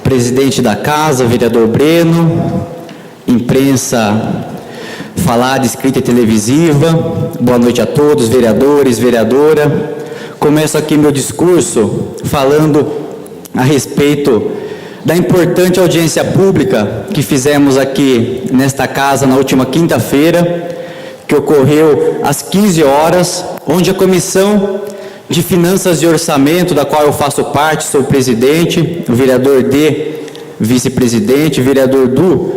presidente da casa, vereador Breno, imprensa falada, escrita e televisiva, boa noite a todos, vereadores, vereadora. Começo aqui meu discurso falando a respeito da importante audiência pública que fizemos aqui nesta casa na última quinta-feira, que ocorreu às 15 horas, onde a Comissão de Finanças e Orçamento, da qual eu faço parte, sou presidente, o vereador D, vice-presidente, vereador Du,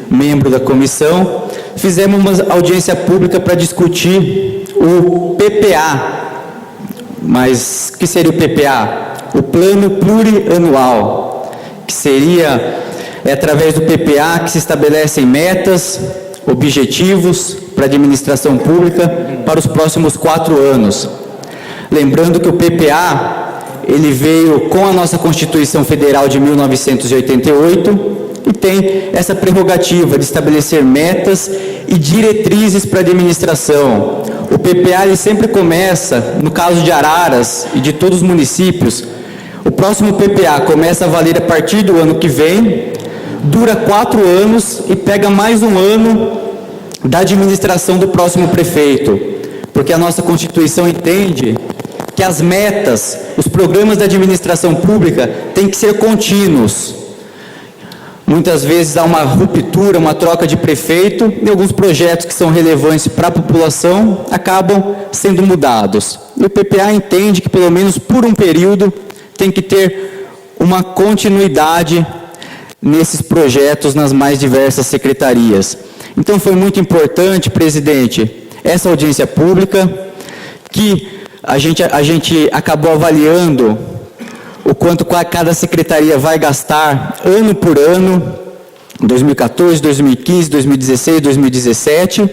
membro da comissão, fizemos uma audiência pública para discutir o PPA. Mas o que seria o PPA? O Plano Plurianual, que seria, através do PPA, que se estabelecem metas, objetivos para a administração pública para os próximos 4 anos. Lembrando que o PPA, ele veio com a nossa Constituição Federal de 1988 e tem essa prerrogativa de estabelecer metas e diretrizes para a administração. O PPA, ele sempre começa, no caso de Araras e de todos os municípios, o próximo PPA começa a valer a partir do ano que vem, dura 4 anos e pega mais um ano da administração do próximo prefeito, porque a nossa Constituição entende que as metas, os programas da administração pública têm que ser contínuos. Muitas vezes há uma ruptura, uma troca de prefeito, e alguns projetos que são relevantes para a população acabam sendo mudados. E o PPA entende que, pelo menos por um período, tem que ter uma continuidade nesses projetos nas mais diversas secretarias. Então foi muito importante, presidente, essa audiência pública, que a gente acabou avaliando o quanto cada secretaria vai gastar ano por ano, 2014, 2015, 2016, 2017,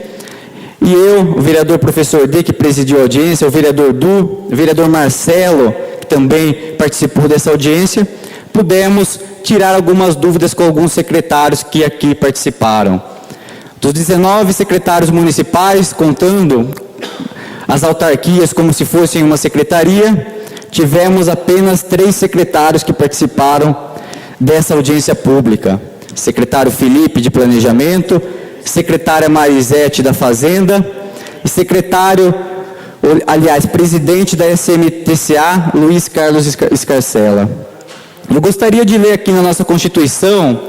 e eu, o vereador professor D, que presidiu a audiência, o vereador Du, o vereador Marcelo, que também participou dessa audiência, pudemos tirar algumas dúvidas com alguns secretários que aqui participaram. Dos 19 secretários municipais, contando as autarquias como se fossem uma secretaria, tivemos apenas 3 secretários que participaram dessa audiência pública. Secretário Felipe, de Planejamento, secretária Marisete, da Fazenda, e presidente da SMTCA, Luiz Carlos Escarcela. Eu gostaria de ler aqui na nossa Constituição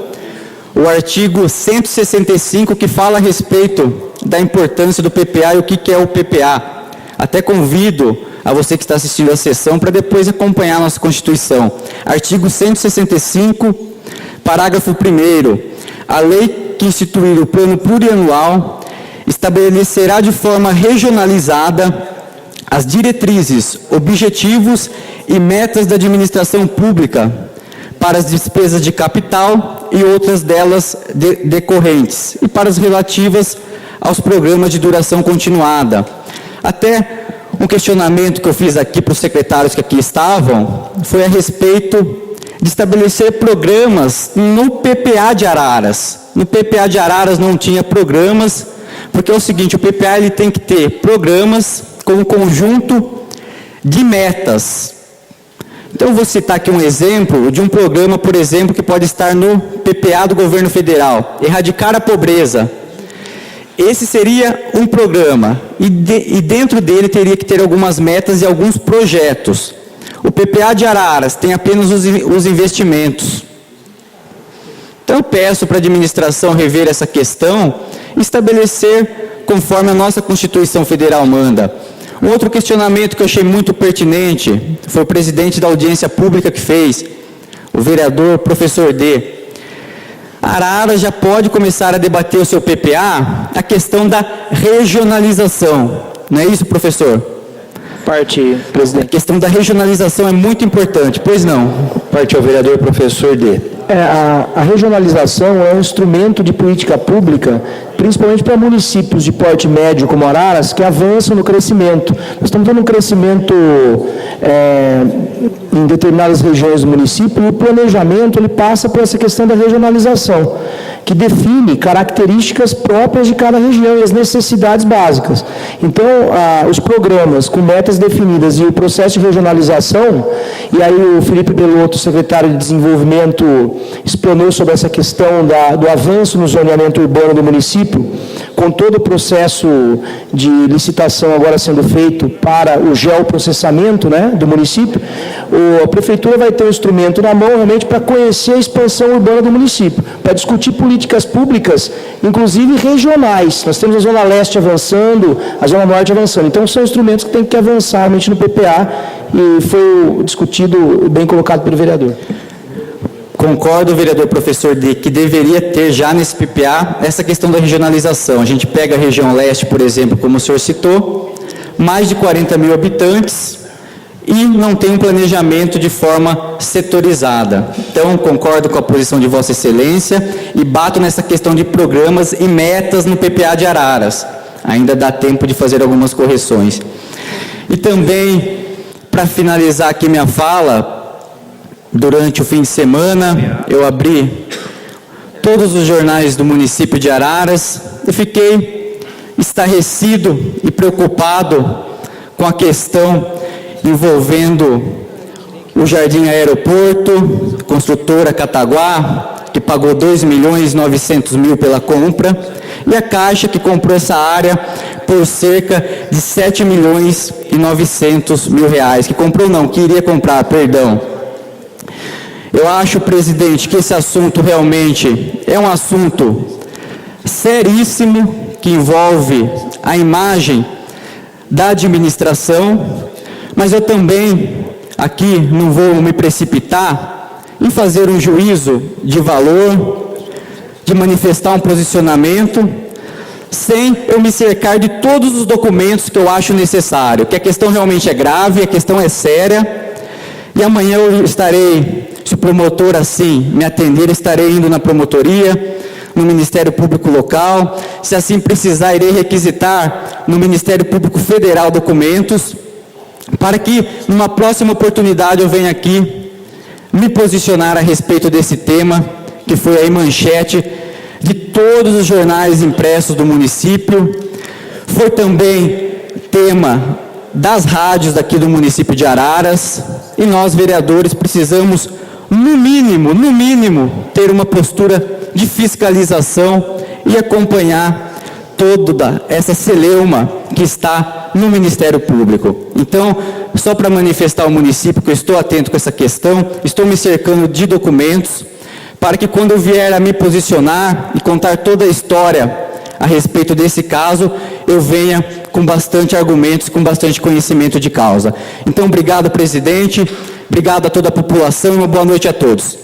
o artigo 165, que fala a respeito da importância do PPA e o que é o PPA. Até convido a você que está assistindo a sessão para depois acompanhar a nossa Constituição. Artigo 165, parágrafo 1º. A lei que instituir o Plano Plurianual estabelecerá de forma regionalizada as diretrizes, objetivos e metas da administração pública para as despesas de capital e outras delas decorrentes, e para as relativas aos programas de duração continuada. Até um questionamento que eu fiz aqui para os secretários que aqui estavam foi a respeito de estabelecer programas no PPA de Araras. No PPA de Araras não tinha programas, porque é o seguinte, o PPA ele tem que ter programas com um conjunto de metas. Então, eu vou citar aqui um exemplo de um programa, por exemplo, que pode estar no PPA do governo federal, erradicar a pobreza. Esse seria um programa, e dentro dele teria que ter algumas metas e alguns projetos. O PPA de Araras tem apenas os investimentos. Então, eu peço para a administração rever essa questão e estabelecer conforme a nossa Constituição Federal manda. Um outro questionamento que eu achei muito pertinente foi o presidente da audiência pública que fez, o vereador professor D. Araras já pode começar a debater o seu PPA, a questão da regionalização. Não é isso, professor? Parte, presidente. A questão da regionalização é muito importante, pois não? Parte ao vereador professor D. A regionalização é um instrumento de política pública, principalmente para municípios de porte médio como Araras, que avançam no crescimento. Nós estamos tendo um crescimento em determinadas regiões do município, e o planejamento ele passa por essa questão da regionalização. que define características próprias de cada região e as necessidades básicas. Então, os programas com metas definidas e o processo de regionalização, e aí o Felipe Belotto, secretário de Desenvolvimento, explanou sobre essa questão do avanço no zoneamento urbano do município, com todo o processo de licitação agora sendo feito para o geoprocessamento, né, do município, a Prefeitura vai ter um instrumento na mão realmente para conhecer a expansão urbana do município, para discutir políticas públicas, inclusive regionais. Nós temos a Zona Leste avançando, a Zona Norte avançando. Então, são instrumentos que têm que avançar realmente no PPA e foi discutido, bem colocado pelo vereador. Concordo, vereador professor D, que deveria ter já nesse PPA essa questão da regionalização. A gente pega a região leste, por exemplo, como o senhor citou, mais de 40 mil habitantes e não tem um planejamento de forma setorizada. Então, concordo com a posição de Vossa Excelência e bato nessa questão de programas e metas no PPA de Araras. Ainda dá tempo de fazer algumas correções. E também, para finalizar aqui minha fala, durante o fim de semana, eu abri todos os jornais do município de Araras e fiquei estarrecido e preocupado com a questão envolvendo o Jardim Aeroporto, construtora Cataguá, que pagou 2.900.000 pela compra, e a Caixa, que comprou essa área por cerca de 7.900.000 reais, que comprou não, que iria comprar, perdão. Eu acho, presidente, que esse assunto realmente é um assunto seríssimo, que envolve a imagem da administração, mas eu também, aqui, não vou me precipitar em fazer um juízo de valor, de manifestar um posicionamento, sem eu me cercar de todos os documentos que eu acho necessário, que a questão realmente é grave, a questão é séria, e amanhã eu estarei, se o promotor assim me atender, estarei indo na promotoria, no Ministério Público Local, se assim precisar, irei requisitar no Ministério Público Federal documentos, para que, numa próxima oportunidade, eu venha aqui me posicionar a respeito desse tema, que foi aí manchete de todos os jornais impressos do município, foi também tema das rádios daqui do município de Araras, e nós, vereadores, precisamos, no mínimo, ter uma postura de fiscalização e acompanhar toda essa celeuma que está no Ministério Público. Então, só para manifestar ao município que eu estou atento com essa questão, estou me cercando de documentos, para que quando eu vier a me posicionar e contar toda a história a respeito desse caso, eu venha com bastante argumentos, com bastante conhecimento de causa. Então, obrigado, presidente, obrigado a toda a população e uma boa noite a todos.